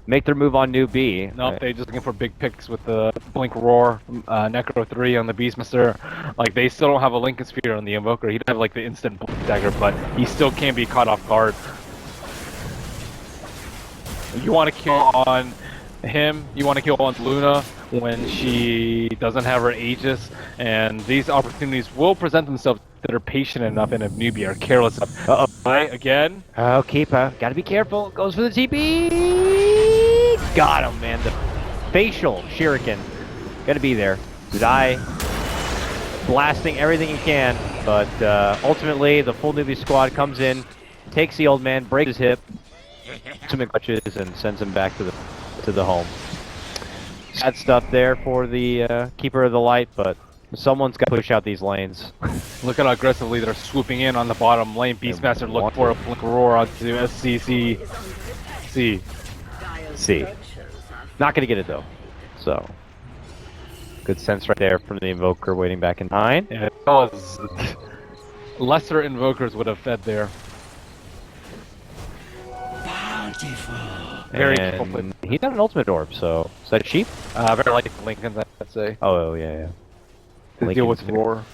make their move on Newbee. Nope, they're just looking for big picks with the Blink Roar, Necro 3 on the Beastmaster. Like, they still don't have a Lincoln Spear on the Invoker. He'd have like the instant Blink Dagger, but he still can't be caught off guard. You want to kill on him, you want to kill on Luna when she doesn't have her Aegis, and these opportunities will present themselves that are patient enough, and if Newbee are careless enough. Uh-oh. Right, again? Oh, Keeper. Gotta be careful. Goes for the TP. Got him, man. The facial shuriken. Gonna be there. Zai blasting everything he can, but ultimately the full Newbee squad comes in, takes the old man, breaks his hip, ultimate clutches, and sends him back to the home. Sad stuff there for the Keeper of the Light, but someone's got to push out these lanes. Look at how aggressively they're swooping in on the bottom lane. Beastmaster look for a Blink Roar onto SCC. C. Not gonna get it though. So good sense right there from the Invoker waiting back in behind. Yeah, it was lesser Invokers would have fed there. Very and he's got an ultimate orb, so is that cheap? Very like Lincoln, I'd say. Oh yeah. To deal with Roar.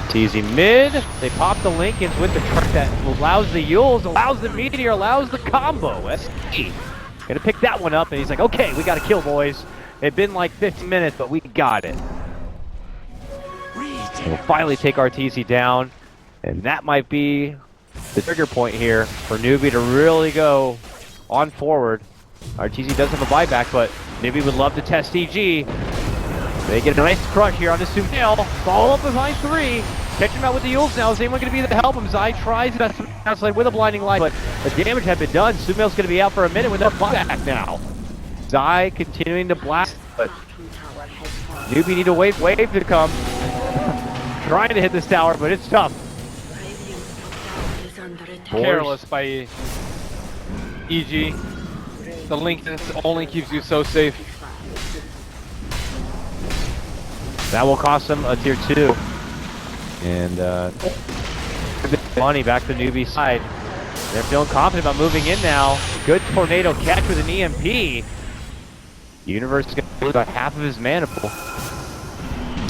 Teasy mid. They pop the Lincolns with the truck that allows the Yules, allows the Meteor, allows the combo. SC gonna pick that one up, and he's like, okay, we gotta kill, boys. It's been like 15 minutes, but we got it. We'll finally take our TC down, and that might be the trigger point here for Newbee to really go on forward. RTZ does have a buyback, but Newbee would love to test EG. They get a nice crush here on the Sumail. Follow up behind 3. Catch him out with the Yules now. Is anyone going to be there to help him? Zai tries that outside with a blinding light, but the damage had been done. Sumail's going to be out for a minute with no buyback now. Zai continuing to blast, but Newbee need to wave to come. Trying to hit this tower, but it's tough. Careless by EG. The Lincoln only keeps you so safe. That will cost them a tier 2. And money back to Newbee's side. They're feeling confident about moving in now. Good tornado catch with an EMP. Universe is going to lose about half of his mana pool.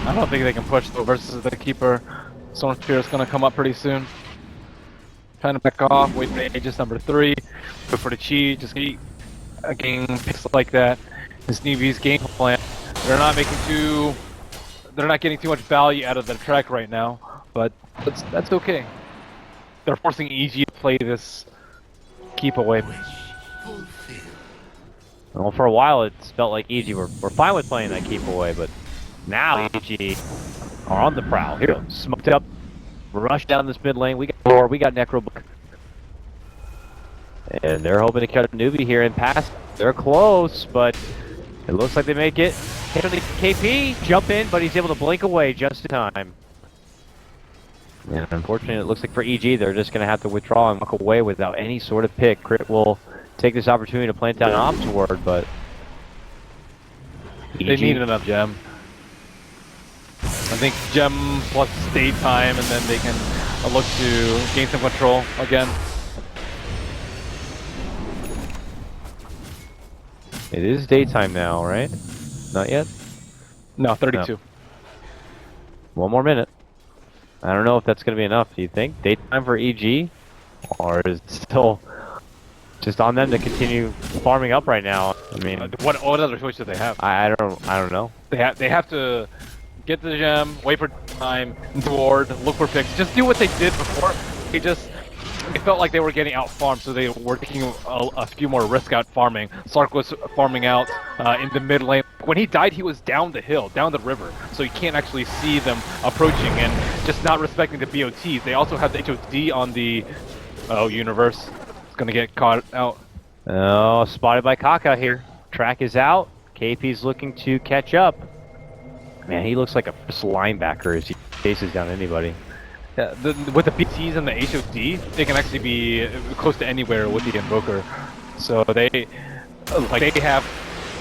I don't think they can push though versus the Keeper. Storm Spear is going to come up pretty soon. Trying to back off, wait for Aegis number 3. Go for the Chi, just keep getting picks like that. This Newbee's game plan. They're not getting too much value out of their track right now, but that's okay. They're forcing EG to play this keep away. Well, for a while it felt like EG were fine with playing that keep away, but now EG are on the prowl. Here, smoked up, rush down this mid lane. We got Roar, we got Necro, and they're hoping to catch Newbee here and pass. They're close, but it looks like they make it. Hit on the KP, jump in, but he's able to blink away just in time. And unfortunately, it looks like for EG, they're just going to have to withdraw and walk away without any sort of pick. Crit will take this opportunity to plant down an Ops ward, but they need enough gem. I think gem plus daytime, and then they can look to gain some control again. It is daytime now, right? Not yet? No, 32. No. One more minute. I don't know if that's going to be enough. Do you think? Daytime for EG? Or is it still just on them to continue farming up right now? I mean, what other choice do they have? I don't know. They have to get the gem, wait for time, ward, look for picks. Just do what they did before. It felt like they were getting out farmed, so they were taking a few more risk out farming. Slark was farming out in the mid lane. When he died, he was down the hill, down the river, so you can't actually see them approaching and just not respecting the BOTs. They also have the HOD on the universe. It's gonna get caught out. Oh, spotted by Kaka here. Track is out. KP's looking to catch up. Man, he looks like a linebacker as he chases down anybody. Yeah, with the BTs and the HOD, they can actually be close to anywhere with the Invoker. So they have,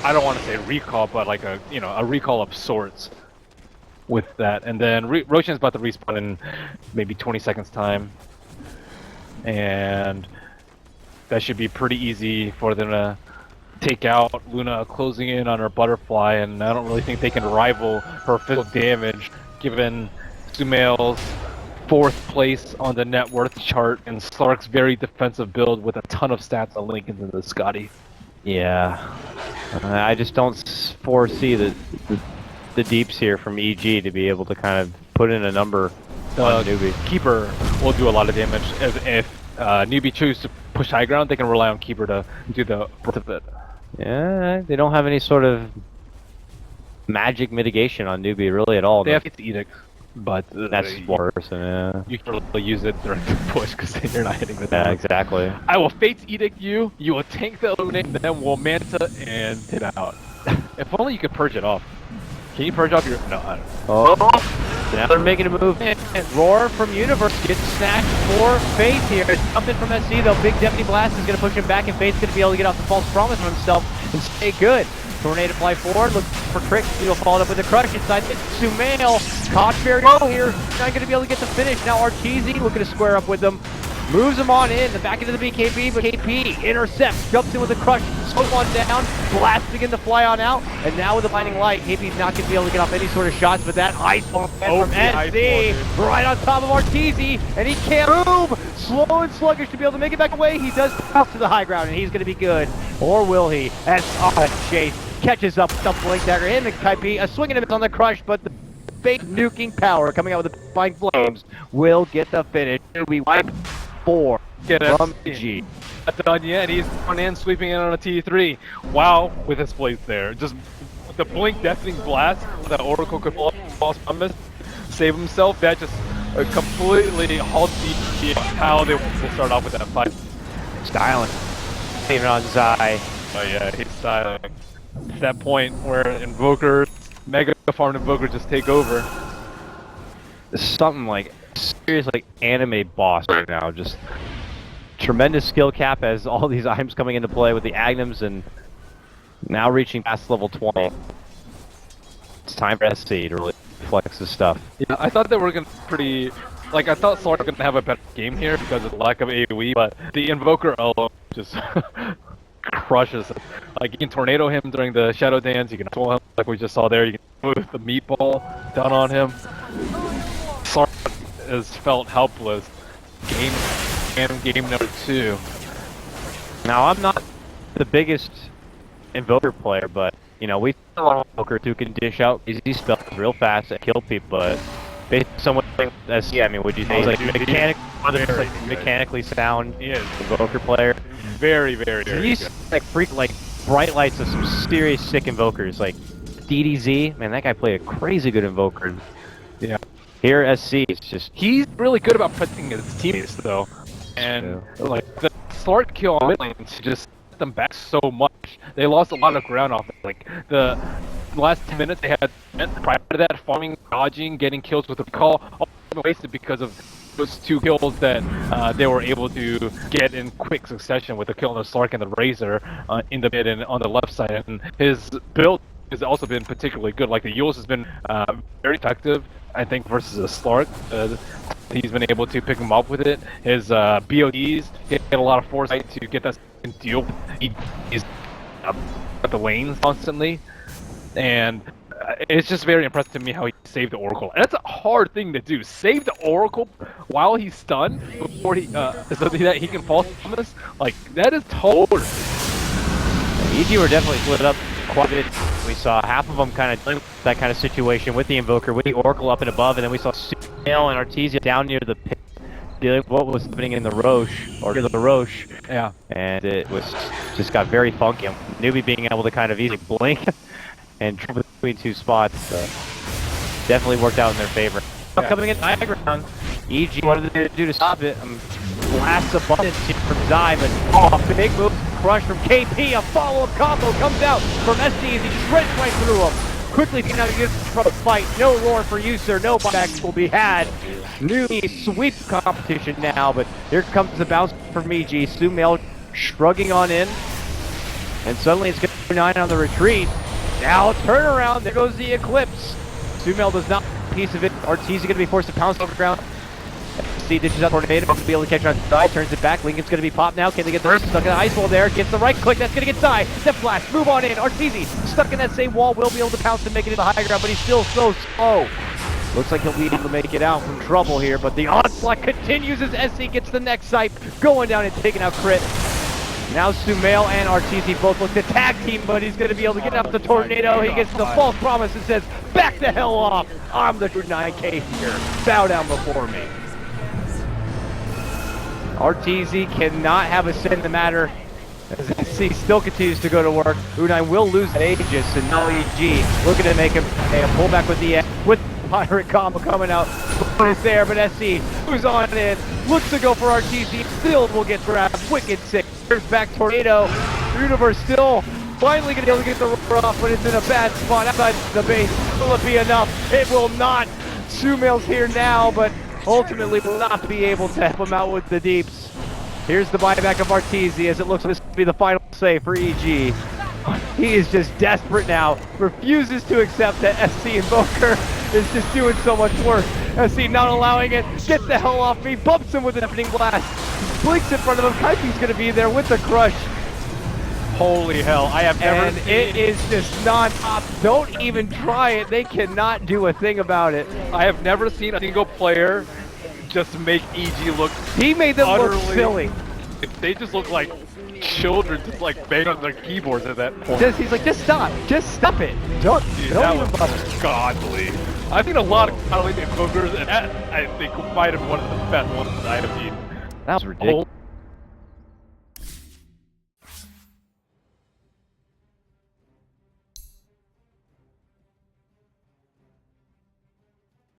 I don't want to say recall, but like a recall of sorts with that. And then Roshan's about to respawn in maybe 20 seconds time, and that should be pretty easy for them to take out. Luna closing in on her butterfly, and I don't really think they can rival her physical damage given Sumail's 4th place on the net worth chart and Slark's very defensive build with a ton of stats on Lincoln and the Scotty. Yeah, I just don't foresee the deeps here from EG to be able to kind of put in a number on Newbee. Keeper will do a lot of damage. If Newbee choose to push high ground, they can rely on Keeper to do the brunt of it. Yeah, they don't have any sort of magic mitigation on Newbee really at all. They have the Edict, but that's worse. Yeah. You can really use it during the push because then you're not hitting the Yeah, exactly. I will Fate's Edict you will tank the Illuminate, then we'll Manta and hit out. If only you could purge it off. Can you purge off your... No, I don't know. Oh, now they're making a move. And Roar from Universe gets snatched for Faith here. Something from SC though. Big Deputy Blast is going to push him back, and Faith's going to be able to get off the false promise of himself and stay good. Tornado fly forward, look for Crick. He'll follow up with a crush inside. It's Sumail. Caught very low here. Not going to be able to get the finish. Now Arteezy looking to square up with them. Moves him on in, the back into the BKB, but KP intercepts, jumps in with a crush, slows one down, blasting in the fly on out, and now with the blinding light, KP's not going to be able to get off any sort of shots, but that ice bomb from SC right on top of Arteezy, and he can't move! Slow and sluggish to be able to make it back away. He does pass to the high ground, and he's going to be good. Or will he? As Chase catches up with the blink dagger in the KP, a swing and a miss on the crush, but the big nuking power coming out with the flying flames will get the finish. We wipe 4 from G. Not done yet. He's on in, sweeping in on a T3. Wow, with his place there. Just the blink deafening blast that Oracle could false promise, save himself. That just completely halts how they will start off with that fight. Styling. Even on Zai. But yeah, he's styling. At that point where Invoker, Mega Farm Invoker just take over. Something like serious like anime boss right now. Just tremendous skill cap as all these items coming into play with the Agnems and now reaching past level 20. It's time for SC to really flex this stuff. Yeah, I thought they were gonna I thought Slark was gonna have a better game here because of the lack of AoE, but the Invoker alone just crushes it. Like you can tornado him during the Shadow Dance, you can pull him like we just saw there, you can move the meatball down on him. Slark has felt helpless. Game number 2. Now I'm not the biggest Invoker player, but you know we saw Invokers who can dish out easy spells real fast and kill people. But based on someone SC, I mean, would you say he's like mechanically sound Invoker player? Very, very, very He's good. like bright lights of some serious sick Invokers like DDZ. Man, that guy played a crazy good Invoker. Yeah. Here SC is just he's really good about protecting his teammates though, and like the Slark kill on mid lanes just set them back so much. They lost a lot of ground off it. Like the last 10 minutes they had prior to that, farming, dodging, getting kills with a call, all been wasted because of those 2 kills that they were able to get in quick succession with the kill on the Slark and the Razor in the mid and on the left side. And his build has also been particularly good. Like the Yules has been very effective, I think, versus a Slark. He's been able to pick him up with it. His BODs get a lot of foresight to get that deal. He's at the lanes constantly, and it's just very impressive to me how he saved the Oracle. And that's a hard thing to do. Save the Oracle while he's stunned before he so that he can false promise. Like that is total. EG were definitely split up quite a bit. We saw half of them kind of that kind of situation with the Invoker, with the Oracle up and above, and then we saw Sumail and Artesia down near the pit, dealing with what was happening in the Roche, or the Roche. Yeah. And it was just got very funky. Newbee being able to kind of easily blink and travel between two spots definitely worked out in their favor. Yeah. Coming in high ground, EG, what did they do to stop it? Blast abundance here from Zai, but big move, crush from KP, a follow-up combo comes out from SD as he just rips right through him. Quickly taking out the from the fight, no roar for User, no buybacks will be had. Newbee sweep competition now, but here comes the bounce from EG. Sumail shrugging on in, and suddenly it's going to be 9 on the retreat. Now turn around, there goes the Eclipse. Sumail does not piece of it. Artesia going to be forced to pounce over the ground. See, ditches out Tornado, to be able to catch it on side, turns it back. Lincoln's going to be popped now. Can they get the stuck in the ice wall there? Gets the right click, that's going to get Zai. Step flash, move on in. Artesia stuck in that same wall, will be able to pounce and make it to the high ground, but he's still so slow. Looks like he'll be able to make it out from trouble here, but the onslaught continues as SC gets the next sight, going down and taking out Crit. Now Sumail and Artesia both look to tag team, but he's going to be able to get out the Tornado. He gets the false promise and says, back the hell off. I'm the true 9K here. Bow down before me. Artesia cannot have a say in the matter as SC still continues to go to work. U9 will lose at Aegis, and now EG looking to make him a pullback with the Pirate combo coming out. It's there, but SC moves on in, looks to go for Artesia, still will get grabbed. Wicked sick. Here's back Tornado. Universe still finally gonna be able to get the roar off, but it's in a bad spot outside the base. Will it be enough? It will not. Sumail's here now, but ultimately will not be able to help him out with the deeps. Here's the buyback of Artesia as it looks like this will be the final save for EG. He is just desperate now, refuses to accept that SC Invoker is just doing so much work. SC not allowing it, get the hell off me, bumps him with an opening blast, blinks in front of him, Kaipi's gonna be there with the crush. Holy hell, I have never And seen... it is just non-stop, don't even try it, they cannot do a thing about it. I have never seen a single player just make EG look He made them look utterly silly. They just look like children just like bang on their keyboards at that point. He's like, just stop it. Don't That even was bother. godly. I've seen a lot of godly invokers, and that, I think, might have been one of the best ones that I have seen. That was ridiculous.